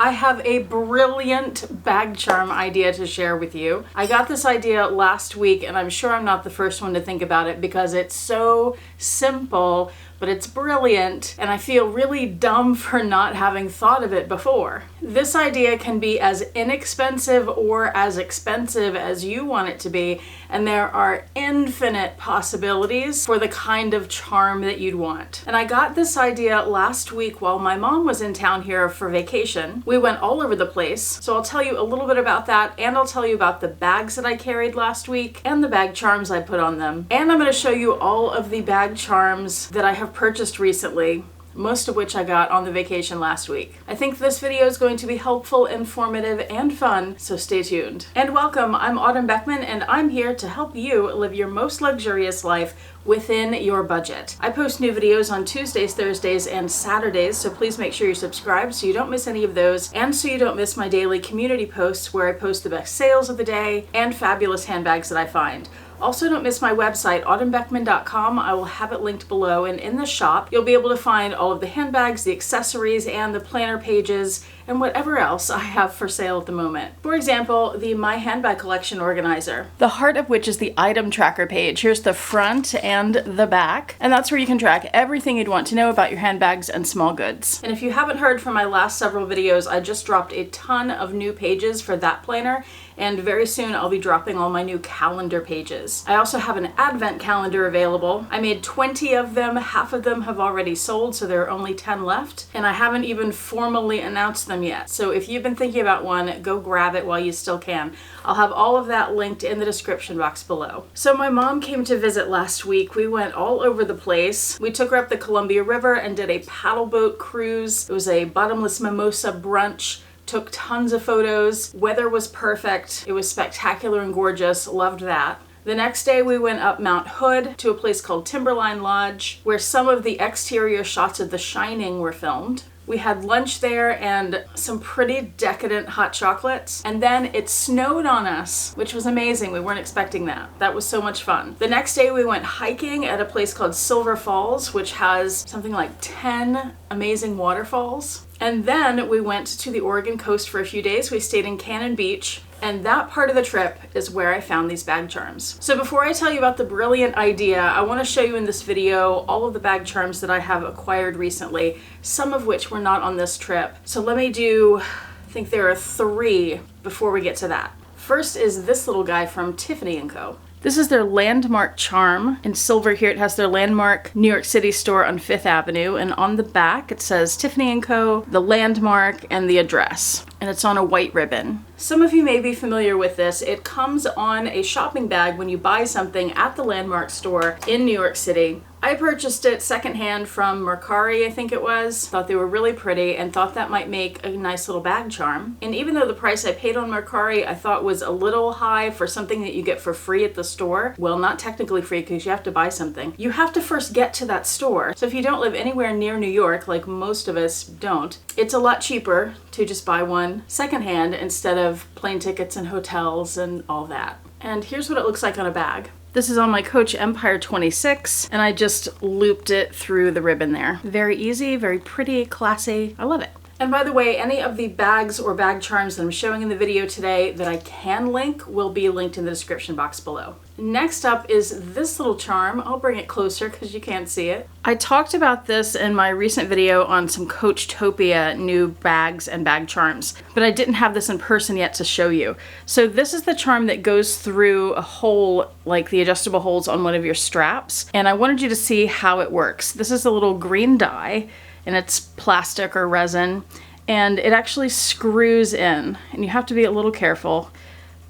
I have a brilliant bag charm idea to share with you. I got this idea last week, and I'm sure I'm not the first one to think about it because it's so simple, but it's brilliant, and I feel really dumb for not having thought of it before. This idea can be as inexpensive or as expensive as you want it to be, and there are infinite possibilities for the kind of charm that you'd want. And I got this idea last week while my mom was in town here for vacation. We went all over the place, so I'll tell you a little bit about that, and I'll tell you about the bags that I carried last week and the bag charms I put on them. And I'm going to show you all of the bag charms that I have purchased recently, most of which I got on the vacation last week. I think this video is going to be helpful, informative, and fun, so stay tuned. And welcome, I'm Autumn Beckman, and I'm here to help you live your most luxurious life within your budget. I post new videos on Tuesdays, Thursdays, and Saturdays, so please make sure you're subscribed so you don't miss any of those, and so you don't miss my daily community posts where I post the best sales of the day and fabulous handbags that I find. Also, don't miss my website, autumnbeckman.com. I will have it linked below, and in the shop, you'll be able to find all of the handbags, the accessories, and the planner pages, and whatever else I have for sale at the moment. For example, the My Handbag Collection Organizer, the heart of which is the item tracker page. Here's the front and the back, and that's where you can track everything you'd want to know about your handbags and small goods. And if you haven't heard from my last several videos, I just dropped a ton of new pages for that planner, and very soon I'll be dropping all my new calendar pages. I also have an advent calendar available. I made 20 of them, half of them have already sold, so there are only 10 left, and I haven't even formally announced them yet. So if you've been thinking about one, go grab it while you still can. I'll have all of that linked in the description box below. So my mom came to visit last week. We went all over the place. We took her up the Columbia River and did a paddle boat cruise. It was a bottomless mimosa brunch. Took tons of photos. Weather was perfect. It was spectacular and gorgeous. Loved that. The next day we went up Mount Hood to a place called Timberline Lodge, where some of the exterior shots of The Shining were filmed. We had lunch there and some pretty decadent hot chocolates. And then it snowed on us, which was amazing. We weren't expecting that. That was so much fun. The next day we went hiking at a place called Silver Falls, which has something like 10 amazing waterfalls. And then we went to the Oregon coast for a few days. We stayed in Cannon Beach. And that part of the trip is where I found these bag charms. So before I tell you about the brilliant idea, I want to show you in this video all of the bag charms that I have acquired recently, some of which were not on this trip. So let me do, I think there are 3 before we get to that. First is this little guy from Tiffany & Co. This is their landmark charm. In silver here it has their landmark New York City store on 5th Avenue, and on the back it says Tiffany & Co., the landmark, and the address. And it's on a white ribbon. Some of you may be familiar with this. It comes on a shopping bag when you buy something at the landmark store in New York City. I purchased it secondhand from Mercari, I think it was. Thought they were really pretty and thought that might make a nice little bag charm. And even though the price I paid on Mercari I thought was a little high for something that you get for free at the store, well, not technically free because you have to buy something. You have to first get to that store. So if you don't live anywhere near New York, like most of us don't, it's a lot cheaper to just buy one secondhand instead of plane tickets and hotels and all that. And here's what it looks like on a bag. This is on my Coach Empire 26, and I just looped it through the ribbon there. Very easy, very pretty, classy. I love it. And by the way, any of the bags or bag charms that I'm showing in the video today that I can link will be linked in the description box below. Next up is this little charm. I'll bring it closer because you can't see it. I talked about this in my recent video on some Coachtopia new bags and bag charms, but I didn't have this in person yet to show you. So this is the charm that goes through a hole like the adjustable holes on one of your straps, and I wanted you to see how it works. This is a little green dye, and it's plastic or resin, and it actually screws in, and you have to be a little careful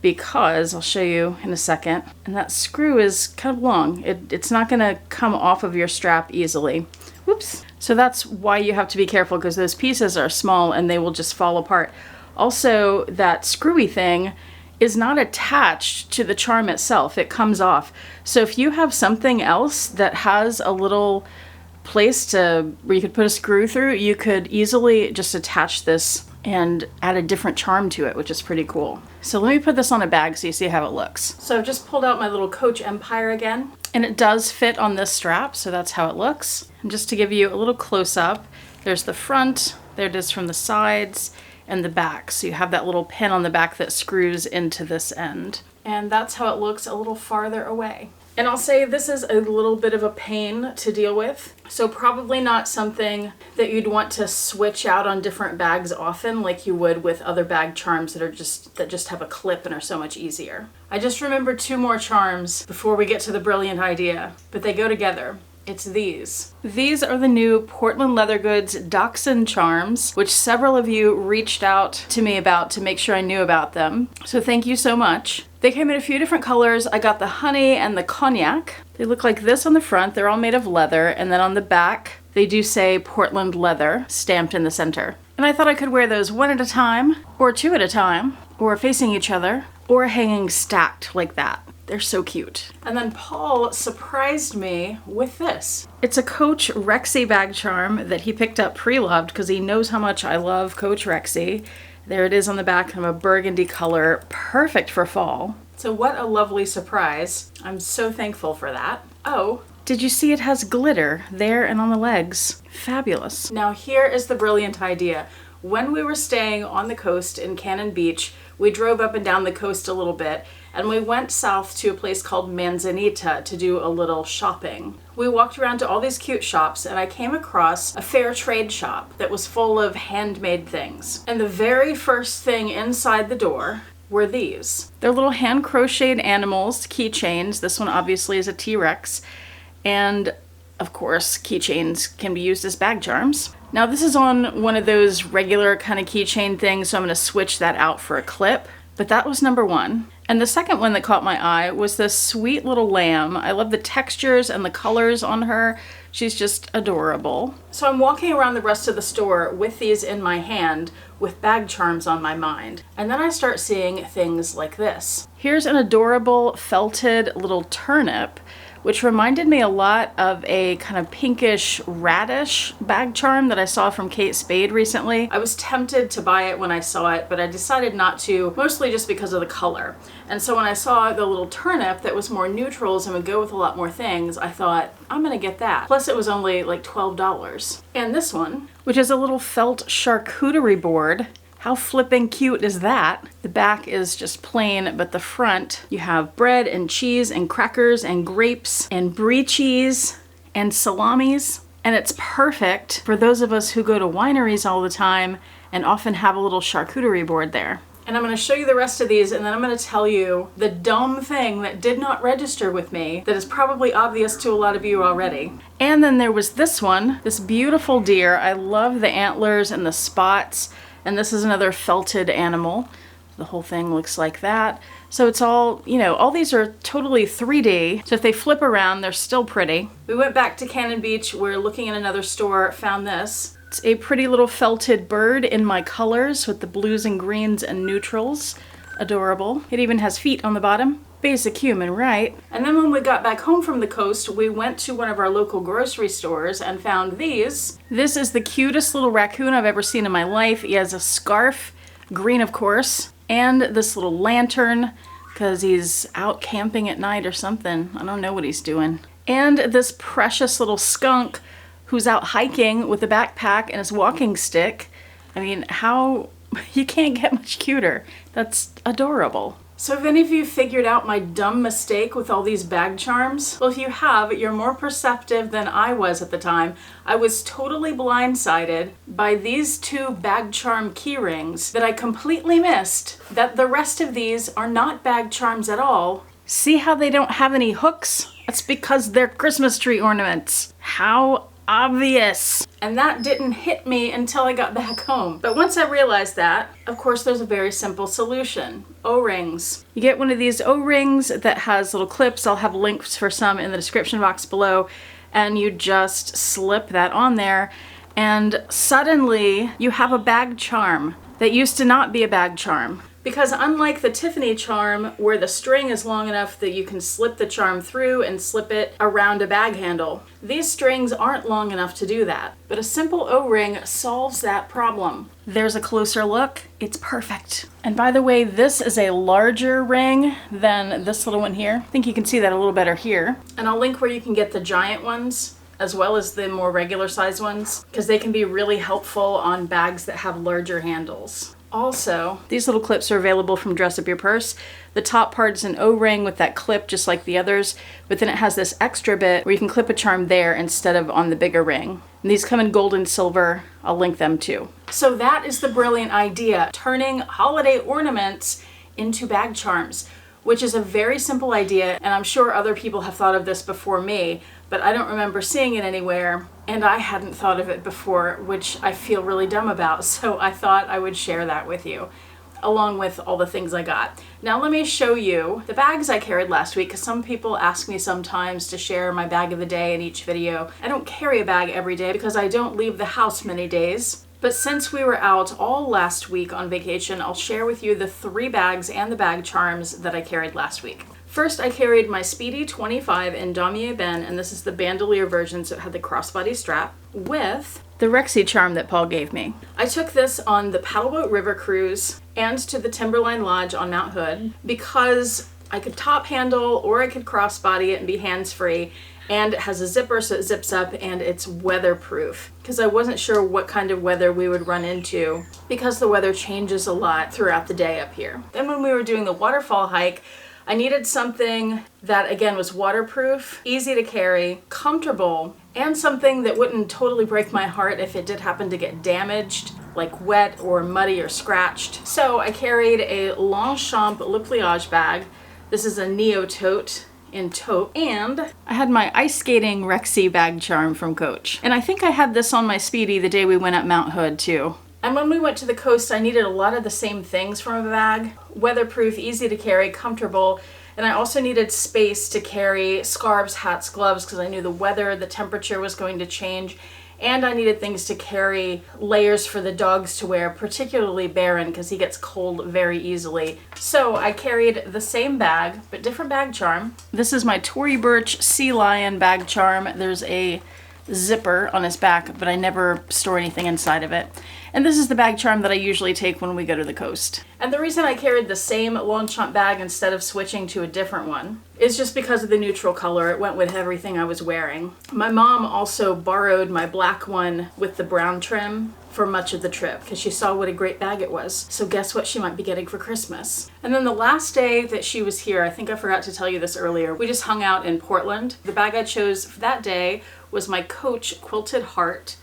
because I'll show you in a second. And that screw is kind of long. It's not gonna come off of your strap easily. Whoops. So that's why you have to be careful, because those pieces are small and they will just fall apart. Also, that screwy thing is not attached to the charm itself. It comes off. So if you have something else that has a little place where you could put a screw through, you could easily just attach this and add a different charm to it, which is pretty cool. So let me put this on a bag so you see how it looks. So I've just pulled out my little Coach Empire again, and it does fit on this strap, so that's how it looks. And just to give you a little close up, there's the front, there it is from the sides, and the back. So you have that little pin on the back that screws into this end. And that's how it looks a little farther away. And I'll say this is a little bit of a pain to deal with. So probably not something that you'd want to switch out on different bags often like you would with other bag charms that just have a clip and are so much easier. I just remembered 2 more charms before we get to the brilliant idea, but they go together. It's these. These are the new Portland Leather Goods Dachshund charms, which several of you reached out to me about to make sure I knew about them. So thank you so much. They came in a few different colors. I got the honey and the cognac. They look like this on the front. They're all made of leather. And then on the back, they do say Portland Leather stamped in the center. And I thought I could wear those 1 at a time, or 2 at a time, or facing each other, or hanging stacked like that. They're so cute. And then Paul surprised me with this. It's a Coach Rexy bag charm that he picked up pre-loved because he knows how much I love Coach Rexy. There it is on the back of a burgundy color, perfect for fall. So what a lovely surprise. I'm so thankful for that. Oh, did you see it has glitter there and on the legs? Fabulous. Now here is the brilliant idea. When we were staying on the coast in Cannon Beach, we drove up and down the coast a little bit, and we went south to a place called Manzanita to do a little shopping. We walked around to all these cute shops, and I came across a fair trade shop that was full of handmade things. And the very first thing inside the door were these. They're little hand crocheted animals, keychains. This one obviously is a T-Rex. And of course, keychains can be used as bag charms. Now this is on one of those regular kind of keychain things, so I'm gonna switch that out for a clip. But that was number 1. And the second one that caught my eye was this sweet little lamb. I love the textures and the colors on her. She's just adorable. So I'm walking around the rest of the store with these in my hand with bag charms on my mind. And then I start seeing things like this. Here's an adorable felted little turnip, which reminded me a lot of a kind of pinkish radish bag charm that I saw from Kate Spade recently. I was tempted to buy it when I saw it, but I decided not to, mostly just because of the color. And so when I saw the little turnip that was more neutrals and would go with a lot more things, I thought, I'm gonna get that. Plus it was only like $12. And this one, which is a little felt charcuterie board. How flipping cute is that? The back is just plain, but the front, you have bread and cheese and crackers and grapes and brie cheese and salamis. And it's perfect for those of us who go to wineries all the time and often have a little charcuterie board there. And I'm gonna show you the rest of these, and then I'm gonna tell you the dumb thing that did not register with me that is probably obvious to a lot of you already. And then there was this one, this beautiful deer. I love the antlers and the spots. And this is another felted animal. The whole thing looks like that. So it's all, you know, all these are totally 3D. So if they flip around, they're still pretty. We went back to Cannon Beach. We're looking in another store, found this. It's a pretty little felted bird in my colors with the blues and greens and neutrals. Adorable. It even has feet on the bottom. Basic human, right? And then when we got back home from the coast, we went to one of our local grocery stores and found these. This is the cutest little raccoon I've ever seen in my life. He has a scarf, green of course, and this little lantern because he's out camping at night or something. I don't know what he's doing. And this precious little skunk who's out hiking with a backpack and his walking stick. I mean, how... You can't get much cuter. That's adorable. So have any of you figured out my dumb mistake with all these bag charms? Well, if you have, you're more perceptive than I was at the time. I was totally blindsided by these 2 bag charm key rings that I completely missed that the rest of these are not bag charms at all. See how they don't have any hooks? That's because they're Christmas tree ornaments. How obvious. And that didn't hit me until I got back home. But once I realized that, of course, there's a very simple solution. O-rings. You get one of these O-rings that has little clips. I'll have links for some in the description box below. And you just slip that on there. And suddenly you have a bag charm that used to not be a bag charm. Because unlike the Tiffany charm, where the string is long enough that you can slip the charm through and slip it around a bag handle, these strings aren't long enough to do that. But a simple O-ring solves that problem. There's a closer look. It's perfect. And by the way, this is a larger ring than this little one here. I think you can see that a little better here. And I'll link where you can get the giant ones as well as the more regular size ones, because they can be really helpful on bags that have larger handles. Also, these little clips are available from Dress Up Your Purse. The top part is an O-ring with that clip just like the others, but then it has this extra bit where you can clip a charm there instead of on the bigger ring. And these come in gold and silver. I'll link them too. So that is the brilliant idea, turning holiday ornaments into bag charms, which is a very simple idea, and I'm sure other people have thought of this before me, but I don't remember seeing it anywhere, and I hadn't thought of it before, which I feel really dumb about, so I thought I would share that with you, along with all the things I got. Now let me show you the bags I carried last week, because some people ask me sometimes to share my bag of the day in each video. I don't carry a bag every day because I don't leave the house many days. But since we were out all last week on vacation, I'll share with you the 3 bags and the bag charms that I carried last week. First, I carried my Speedy 25 in Damier Ben, and this is the bandolier version, so it had the crossbody strap, with the Rexy charm that Paul gave me. I took this on the Paddleboat River Cruise and to the Timberline Lodge on Mount Hood because I could top handle or I could crossbody it and be hands-free, and it has a zipper so it zips up and it's weatherproof because I wasn't sure what kind of weather we would run into because the weather changes a lot throughout the day up here. Then when we were doing the waterfall hike, I needed something that again was waterproof, easy to carry, comfortable, and something that wouldn't totally break my heart if it did happen to get damaged, like wet or muddy or scratched. So I carried a Longchamp Le Pliage bag. This is a Neo Tote in taupe, and I had my ice skating Rexy bag charm from Coach. And I think I had this on my Speedy the day we went up Mount Hood too. And when we went to the coast, I needed a lot of the same things from a bag. Weatherproof, easy to carry, comfortable, and I also needed space to carry scarves, hats, gloves, because I knew the weather, the temperature was going to change, and I needed things to carry, layers for the dogs to wear, particularly Baron, because he gets cold very easily. So I carried the same bag, but different bag charm. This is my Tory Burch Sea Lion bag charm. There's a zipper on his back, but I never store anything inside of it. And this is the bag charm that I usually take when we go to the coast. And the reason I carried the same Longchamp bag instead of switching to a different one is just because of the neutral color. It went with everything I was wearing. My mom also borrowed my black one with the brown trim for much of the trip because she saw what a great bag it was. So guess what she might be getting for Christmas? And then the last day that she was here, I think I forgot to tell you this earlier, we just hung out in Portland. The bag I chose for that day was my Coach Quilted Heart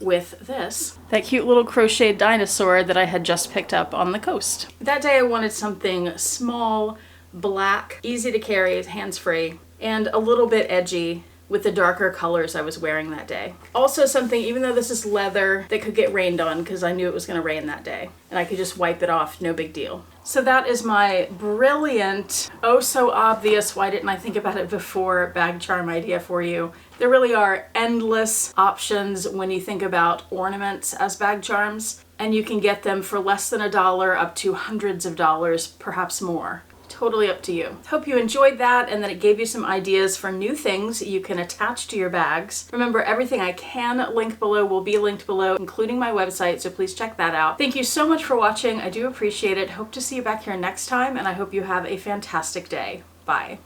with this, that cute little crocheted dinosaur that I had just picked up on the coast. That day I wanted something small, black, easy to carry, hands-free, and a little bit edgy with the darker colors I was wearing that day. Also something, even though this is leather, that could get rained on because I knew it was going to rain that day. And I could just wipe it off, no big deal. So that is my brilliant, oh so obvious, why didn't I think about it before, bag charm idea for you. There really are endless options when you think about ornaments as bag charms, and you can get them for less than $1 up to hundreds of dollars, perhaps more. Totally up to you. Hope you enjoyed that and that it gave you some ideas for new things you can attach to your bags. Remember, everything I can link below will be linked below, including my website, so please check that out. Thank you so much for watching. I do appreciate it. Hope to see you back here next time, and I hope you have a fantastic day. Bye.